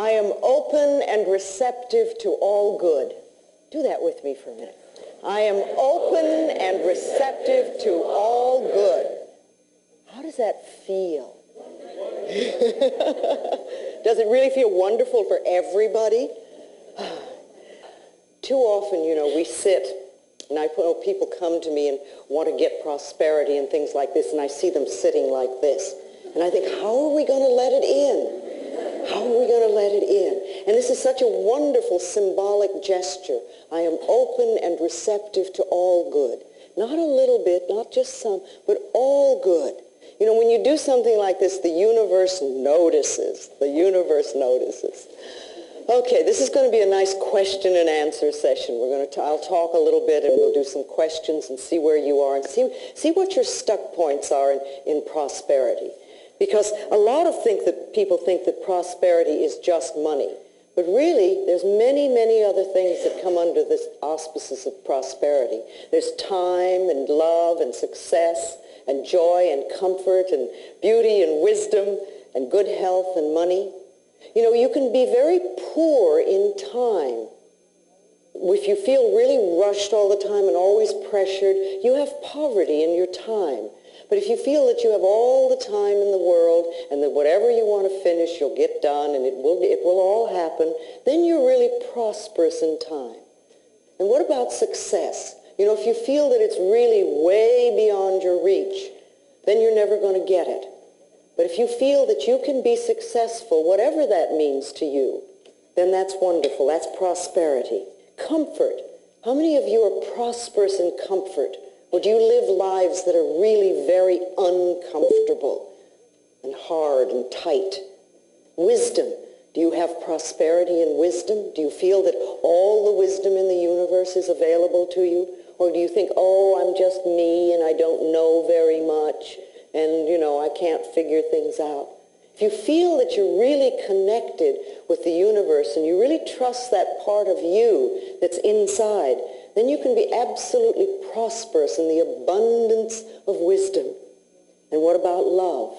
I am open and receptive to all good. Do that with me for a minute. I am open and receptive to all good. How does that feel? Does it really feel wonderful for everybody? Too often, we sit, and people come to me and want to get prosperity and things like this, and I see them sitting like this. And I think, how are we going to let it in? How are we going to let it in? And this is such a wonderful symbolic gesture. I am open and receptive to all good. Not a little bit, not just some, but all good. When you do something like this, the universe notices. The universe notices. Okay, this is going to be a nice question and answer session. I'll talk a little bit and we'll do some questions and see where you are and see what your stuck points are in prosperity. Because a lot of people think that prosperity is just money. But really, there's many, many other things that come under this auspices of prosperity. There's time and love and success and joy and comfort and beauty and wisdom and good health and money. You can be very poor in time. If you feel really rushed all the time and always pressured, you have poverty in your time. But if you feel that you have all the time in the world and that whatever you want to finish, you'll get done and it will all happen, then you're really prosperous in time. And what about success? If you feel that it's really way beyond your reach, then you're never going to get it. But if you feel that you can be successful, whatever that means to you, then that's wonderful. That's prosperity. Comfort. How many of you are prosperous in comfort? Or do you live lives that are really very uncomfortable and hard and tight? Wisdom. Do you have prosperity in wisdom? Do you feel that all the wisdom in the universe is available to you? Or do you think, I'm just me and I don't know very much and, I can't figure things out? If you feel that you're really connected with the universe and you really trust that part of you that's inside, then you can be absolutely prosperous in the abundance of wisdom. And what about love?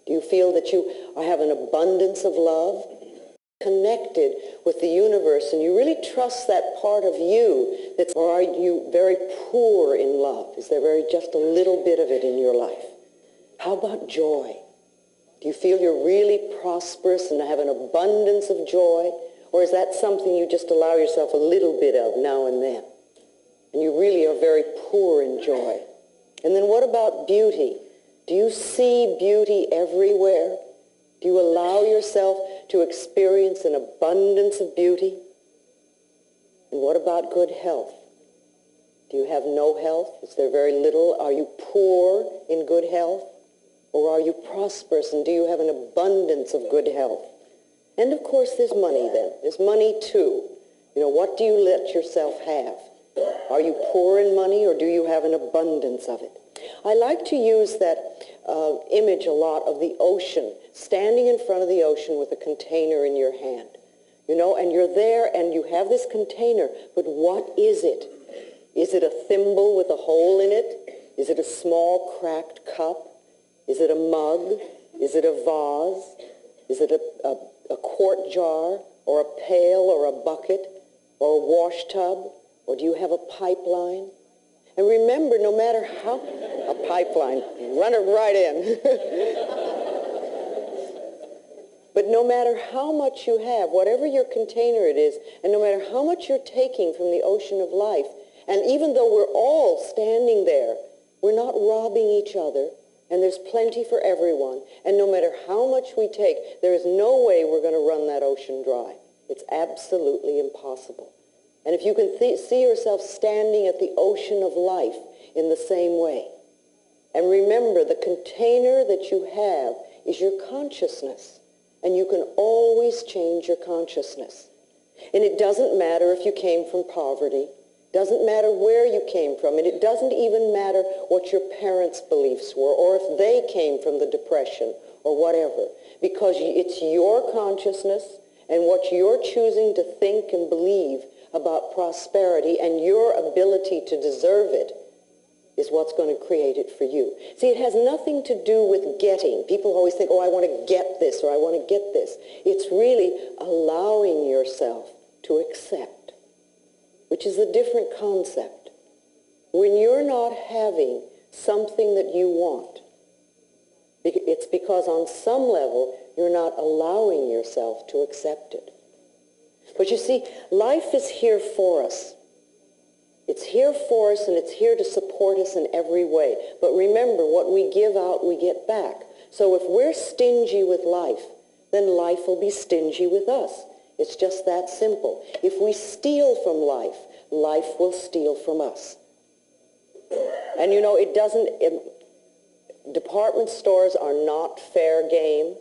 Do you feel that you have an abundance of love? Connected with the universe and you really trust that part of you or are you very poor in love? Is there just a little bit of it in your life? How about joy? Do you feel you're really prosperous and have an abundance of joy? Or is that something you just allow yourself a little bit of now and then? And you really are very poor in joy. And then what about beauty? Do you see beauty everywhere? Do you allow yourself to experience an abundance of beauty? And what about good health? Do you have no health? Is there very little? Are you poor in good health? Or are you prosperous and do you have an abundance of good health? And of course there's money then. There's money too. What do you let yourself have? Are you poor in money or do you have an abundance of it? I like to use that image a lot of the ocean, standing in front of the ocean with a container in your hand. And you're there and you have this container, but what is it? Is it a thimble with a hole in it? Is it a small cracked cup? Is it a mug? Is it a vase? Is it a quart jar or a pail or a bucket or a wash tub? Or do you have a pipeline? And remember, no matter how... A pipeline. Run it right in. But no matter how much you have, whatever your container it is, and no matter how much you're taking from the ocean of life, and even though we're all standing there, we're not robbing each other, and there's plenty for everyone, and no matter how much we take, there is no way we're going to run that ocean dry. It's absolutely impossible. And if you can see yourself standing at the ocean of life in the same way, and remember the container that you have is your consciousness, and you can always change your consciousness. And it doesn't matter if you came from poverty, doesn't matter where you came from, and it doesn't even matter what your parents' beliefs were, or if they came from the Depression, or whatever, because it's your consciousness and what you're choosing to think and believe about prosperity and your ability to deserve it is what's going to create it for you. See, it has nothing to do with getting. People always think, oh, I want to get this or I want to get this. It's really allowing yourself to accept, which is a different concept. When you're not having something that you want, it's because on some level you're not allowing yourself to accept it. But you see, life is here for us. It's here for us, and it's here to support us in every way. But remember, what we give out, we get back. So if we're stingy with life, then life will be stingy with us. It's just that simple. If we steal from life, life will steal from us. And you know, department stores are not fair game.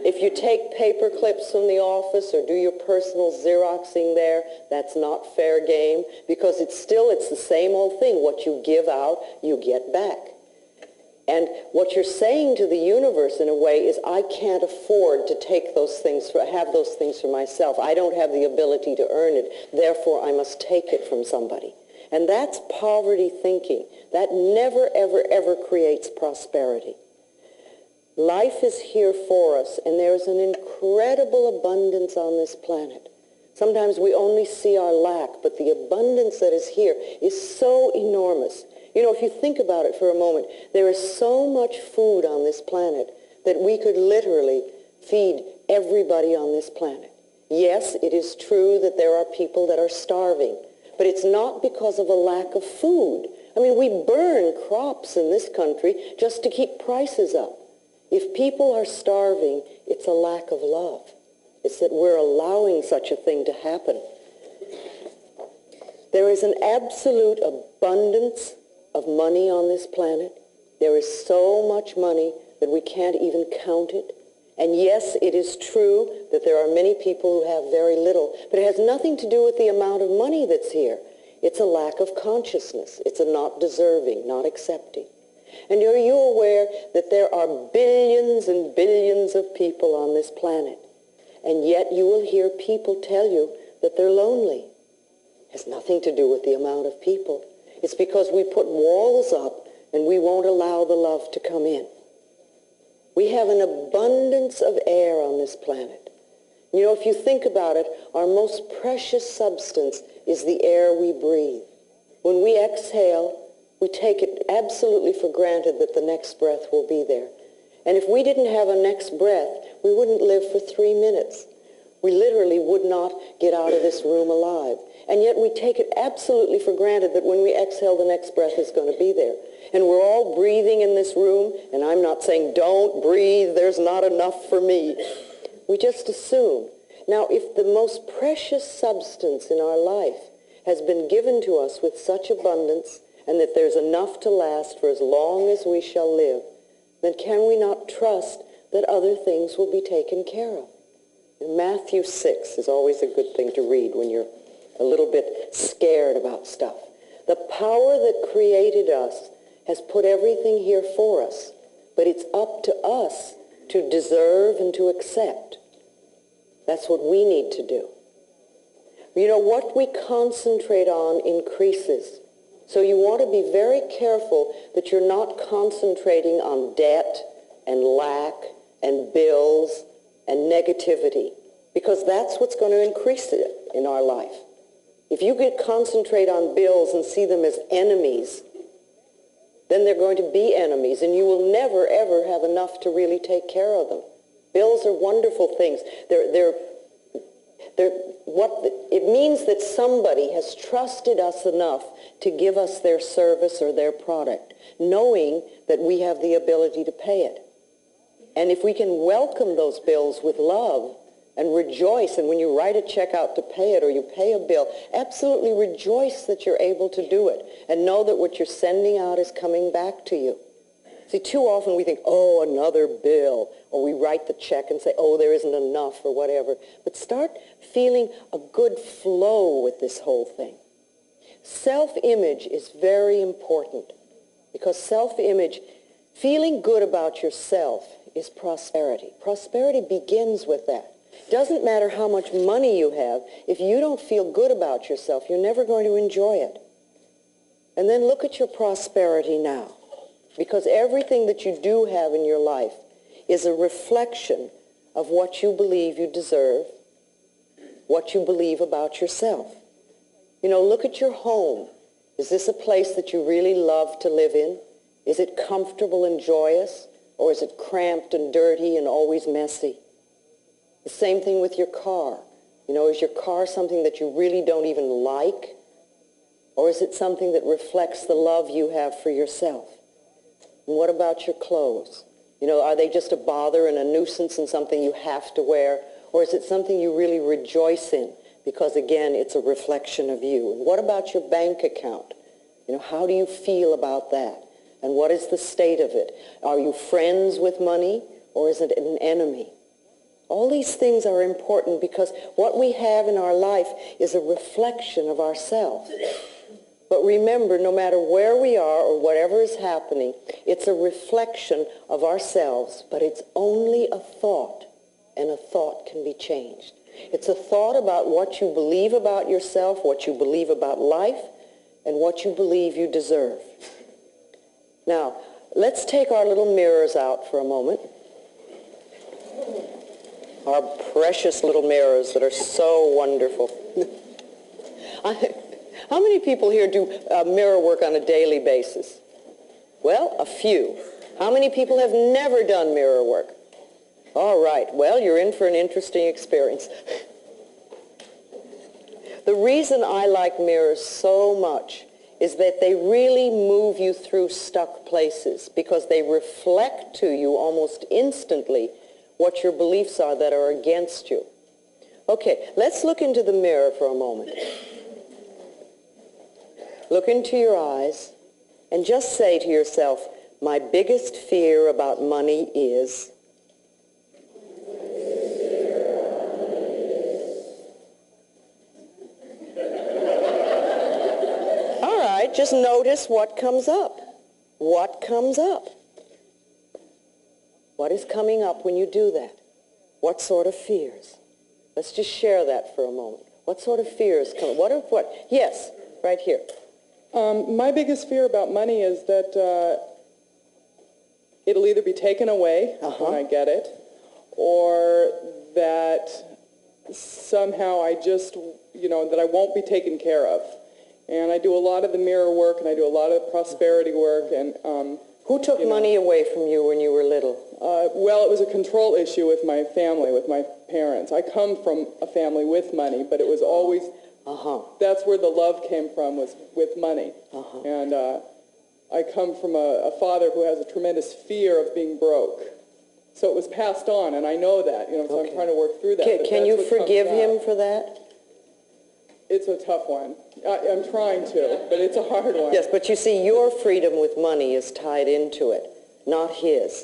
If you take paper clips from the office or do your personal Xeroxing there, that's not fair game, because it's the same old thing. What you give out, you get back. And what you're saying to the universe in a way is, I can't afford to take those things, have those things for myself. I don't have the ability to earn it. Therefore, I must take it from somebody. And that's poverty thinking. That never, ever, ever creates prosperity. Life is here for us, and there's an incredible abundance on this planet. Sometimes we only see our lack, but the abundance that is here is so enormous. You know, if you think about it for a moment, there is so much food on this planet that we could literally feed everybody on this planet. Yes, it is true that there are people that are starving, but it's not because of a lack of food. I mean, we burn crops in this country just to keep prices up. If people are starving, it's a lack of love. It's that we're allowing such a thing to happen. There is an absolute abundance of money on this planet. There is so much money that we can't even count it. And yes, it is true that there are many people who have very little, but it has nothing to do with the amount of money that's here. It's a lack of consciousness. It's a not deserving, not accepting. And are you aware that there are billions and billions of people on this planet, and yet you will hear people tell you that they're lonely? It has nothing to do with the amount of people. It's because we put walls up and we won't allow the love to come in. We have an abundance of air on this planet. You know, if you think about it, our most precious substance is the air we breathe. When we exhale, we take it absolutely for granted that the next breath will be there. And if we didn't have a next breath, we wouldn't live for 3 minutes. We literally would not get out of this room alive. And yet we take it absolutely for granted that when we exhale, the next breath is going to be there. And we're all breathing in this room, and I'm not saying don't breathe, there's not enough for me. We just assume. Now, if the most precious substance in our life has been given to us with such abundance, and that there's enough to last for as long as we shall live, then can we not trust that other things will be taken care of? And Matthew 6 is always a good thing to read when you're a little bit scared about stuff. The power that created us has put everything here for us, but it's up to us to deserve and to accept. That's what we need to do. You know, what we concentrate on increases. So you want to be very careful that you're not concentrating on debt and lack and bills and negativity, because that's what's going to increase it in our life. If you could concentrate on bills and see them as enemies, then they're going to be enemies, and you will never, ever have enough to really take care of them. Bills are wonderful things. It means that somebody has trusted us enough to give us their service or their product, knowing that we have the ability to pay it. And if we can welcome those bills with love and rejoice, and when you write a check out to pay it or you pay a bill, absolutely rejoice that you're able to do it and know that what you're sending out is coming back to you. See, too often we think, oh, another bill, or we write the check and say, oh, there isn't enough or whatever. But start feeling a good flow with this whole thing. Self-image is very important, because self-image, feeling good about yourself, is prosperity. Prosperity begins with that. It doesn't matter how much money you have. If you don't feel good about yourself, you're never going to enjoy it. And then look at your prosperity now. Because everything that you do have in your life is a reflection of what you believe you deserve, what you believe about yourself. You know, look at your home. Is this a place that you really love to live in? Is it comfortable and joyous? Or is it cramped and dirty and always messy? The same thing with your car. You know, is your car something that you really don't even like? Or is it something that reflects the love you have for yourself? And what about your clothes? You know, are they just a bother and a nuisance and something you have to wear? Or is it something you really rejoice in? Because again, it's a reflection of you. And what about your bank account? You know, how do you feel about that? And what is the state of it? Are you friends with money or is it an enemy? All these things are important because what we have in our life is a reflection of ourselves. But remember, no matter where we are or whatever is happening, it's a reflection of ourselves, but it's only a thought, and a thought can be changed. It's a thought about what you believe about yourself, what you believe about life, and what you believe you deserve. Now, let's take our little mirrors out for a moment. Our precious little mirrors that are so wonderful. How many people here do mirror work on a daily basis? Well, a few. How many people have never done mirror work? All right. Well, you're in for an interesting experience. The reason I like mirrors so much is that they really move you through stuck places because they reflect to you almost instantly what your beliefs are that are against you. Okay, let's look into the mirror for a moment. Look into your eyes and just say to yourself, my biggest fear about money is... All right, just notice what comes up. What comes up? What is coming up when you do that? What sort of fears? Let's just share that for a moment. What sort of fears come? What? Yes, right here. My biggest fear about money is that it'll either be taken away when I get it, or that somehow I just, that I won't be taken care of. And I do a lot of the mirror work, and I do a lot of the prosperity work. And who took money away from you when you were little? Well, it was a control issue with my family, with my parents. I come from a family with money, but it was always... That's where the love came from, was with money. And I come from a father who has a tremendous fear of being broke. So it was passed on, and I know that, so I'm trying to work through that. Can you forgive him for that? It's a tough one. I'm trying to, but it's a hard one. Yes, but you see, your freedom with money is tied into it, not his.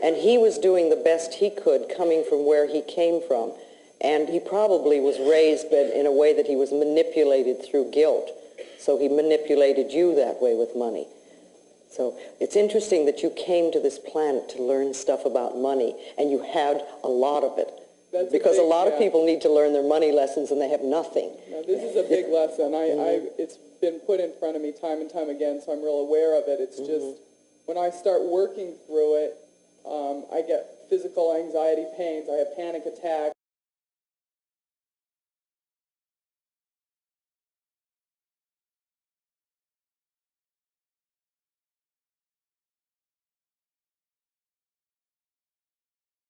And he was doing the best he could coming from where he came from. And he probably was raised in a way that he was manipulated through guilt. So he manipulated you that way with money. So it's interesting that you came to this planet to learn stuff about money, and you had a lot of it. Because a lot of people need to learn their money lessons, and they have nothing. Now, this is a big lesson. It's been put in front of me time and time again, so I'm real aware of it. It's just, when I start working through it, I get physical anxiety pains, I have panic attacks,